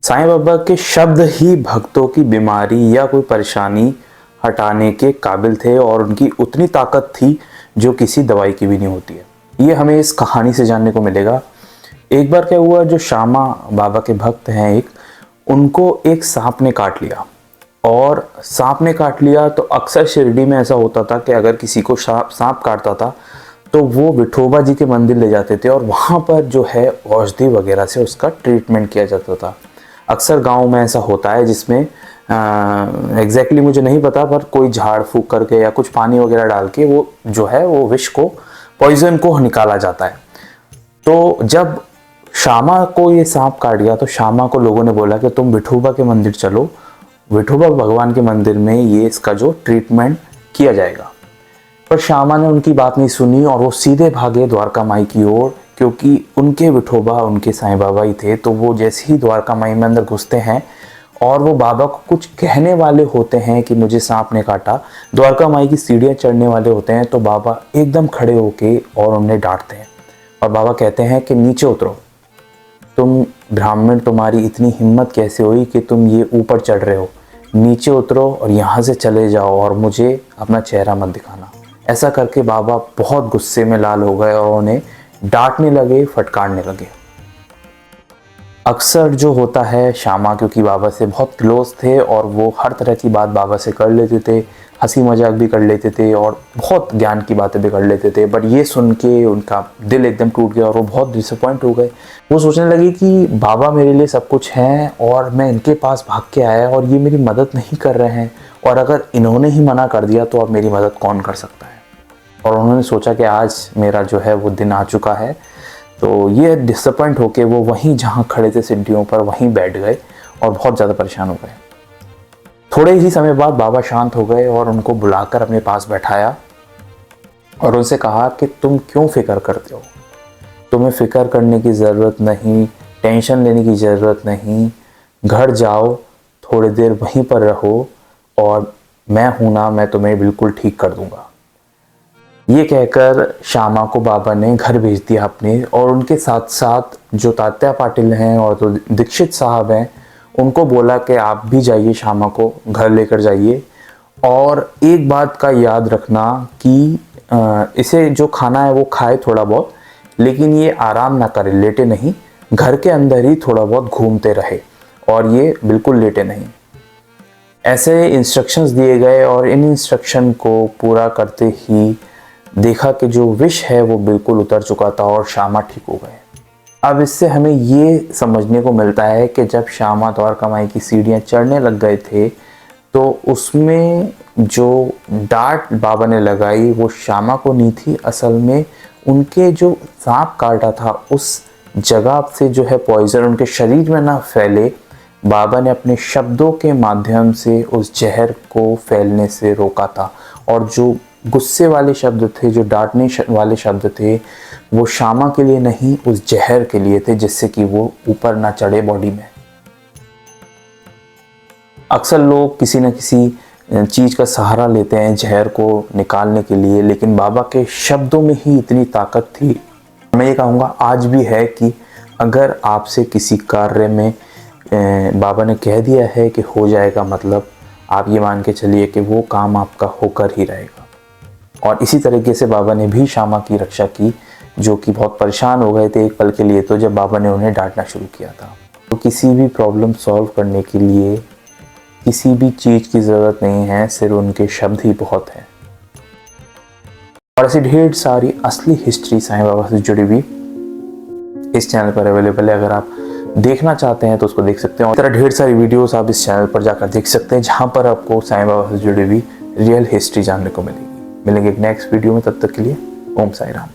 साईं बाबा के शब्द ही भक्तों की बीमारी या कोई परेशानी हटाने के काबिल थे और उनकी उतनी ताकत थी जो किसी दवाई की भी नहीं होती है। ये हमें इस कहानी से जानने को मिलेगा। एक बार क्या हुआ, जो श्यामा बाबा के भक्त हैं उनको एक सांप ने काट लिया। और सांप ने काट लिया तो अक्सर शिरडी में ऐसा होता था कि अगर किसी को सांप काटता था तो वो विठोबा जी के मंदिर ले जाते थे और वहाँ पर जो है औषधि वगैरह से उसका ट्रीटमेंट किया जाता था। अक्सर गांव में ऐसा होता है जिसमें एग्जैक्टली मुझे नहीं पता, पर कोई झाड़ फूक करके या कुछ पानी वगैरह डाल के वो जो है वो विष को, पॉइजन को निकाला जाता है। तो जब श्यामा को ये सांप काट गया तो श्यामा को लोगों ने बोला कि तुम विठोबा के मंदिर चलो, विठोबा भगवान के मंदिर में ये इसका जो ट्रीटमेंट किया जाएगा। पर श्यामा ने उनकी बात नहीं सुनी और वो सीधे भागे द्वारका माई की ओर, क्योंकि उनके विठोबा उनके साईं बाबा ही थे। तो वो जैसे ही द्वारका माई में अंदर घुसते हैं और वो बाबा को कुछ कहने वाले होते हैं कि मुझे सांप ने काटा, द्वारका माई की सीढ़ियाँ चढ़ने वाले होते हैं, तो बाबा एकदम खड़े होके और उन्हें डांटते हैं। और बाबा कहते हैं कि नीचे उतरो, तुम ब्राह्मण, तुम्हारी इतनी हिम्मत कैसे हुई कि तुम ये ऊपर चढ़ रहे हो, नीचे उतरो और यहाँ से चले जाओ और मुझे अपना चेहरा मत दिखाना। ऐसा करके बाबा बहुत गुस्से में लाल हो गए और उन्हें डांटने लगे, फटकारने लगे। अक्सर जो होता है, श्यामा क्योंकि बाबा से बहुत क्लोज थे और वो हर तरह की बात बाबा से कर लेते थे, हंसी मजाक भी कर लेते थे और बहुत ज्ञान की बातें भी कर लेते थे। बट ये सुन के उनका दिल एकदम टूट गया और वो बहुत डिसअपॉइंट हो गए। वो सोचने लगे कि बाबा मेरे लिए सब कुछ हैं और मैं इनके पास भाग के आया और ये मेरी मदद नहीं कर रहे हैं, और अगर इन्होंने ही मना कर दिया तो अब मेरी मदद कौन कर सकता है। और उन्होंने सोचा कि आज मेरा जो है वो दिन आ चुका है। तो ये डिसअपॉइंट होके वो वहीं जहाँ खड़े थे सीढ़ियों पर वहीं बैठ गए और बहुत ज़्यादा परेशान हो गए। थोड़े ही समय बाद बाबा शांत हो गए और उनको बुलाकर अपने पास बैठाया और उनसे कहा कि तुम क्यों फिक्र करते हो, तुम्हें फिक्र करने की ज़रूरत नहीं, टेंशन लेने की ज़रूरत नहीं, घर जाओ, थोड़ी देर वहीं पर रहो और मैं हूं ना, मैं तुम्हें बिल्कुल ठीक कर दूंगा। ये कहकर श्यामा को बाबा ने घर भेज दिया अपने, और उनके साथ साथ जो तात्या पाटिल हैं और जो दीक्षित साहब हैं उनको बोला कि आप भी जाइए, श्यामा को घर लेकर जाइए। और एक बात का याद रखना कि इसे जो खाना है वो खाए थोड़ा बहुत, लेकिन ये आराम ना करे, लेटे नहीं, घर के अंदर ही थोड़ा बहुत घूमते रहे और ये बिल्कुल लेटे नहीं। ऐसे इंस्ट्रक्शंस दिए गए और इन इंस्ट्रक्शन को पूरा करते ही देखा कि जो विष है वो बिल्कुल उतर चुका था और श्यामा ठीक हो गए। अब इससे हमें ये समझने को मिलता है कि जब श्यामा द्वारका माई की सीढ़ियाँ चढ़ने लग गए थे तो उसमें जो डांट बाबा ने लगाई वो श्यामा को नहीं थी, असल में उनके जो सांप काटा था उस जगह से जो है पॉइजन उनके शरीर में ना फैले, बाबा ने अपने शब्दों के माध्यम से उस जहर को फैलने से रोका था। और जो गुस्से वाले शब्द थे, जो डांटने वाले शब्द थे, वो श्यामा के लिए नहीं, उस जहर के लिए थे, जिससे कि वो ऊपर ना चढ़े बॉडी में। अक्सर लोग किसी न किसी चीज़ का सहारा लेते हैं जहर को निकालने के लिए, लेकिन बाबा के शब्दों में ही इतनी ताकत थी। मैं ये कहूँगा आज भी है कि अगर आपसे किसी कार्य में बाबा ने कह दिया है कि हो जाएगा, मतलब आप ये मान के चलिए कि वो काम आपका होकर ही रहेगा। और इसी तरीके से बाबा ने भी श्यामा की रक्षा की, जो कि बहुत परेशान हो गए थे एक पल के लिए, तो जब बाबा ने उन्हें डांटना शुरू किया था। तो किसी भी प्रॉब्लम सॉल्व करने के लिए किसी भी चीज़ की ज़रूरत नहीं है, सिर्फ उनके शब्द ही बहुत है। और ऐसी ढेर सारी असली हिस्ट्री साईं बाबा से जुड़ी हुई इस चैनल पर अवेलेबल है। अगर आप देखना चाहते हैं तो उसको देख सकते हैं। और इस तरह ढेर सारी वीडियोस आप इस चैनल पर जाकर देख सकते हैं, जहाँ पर आपको साईं बाबा से जुड़ी हुई रियल हिस्ट्री जानने को मिलेगी। मिलेंगे एक नेक्स्ट वीडियो में, तब तक के लिए ओम साई राम।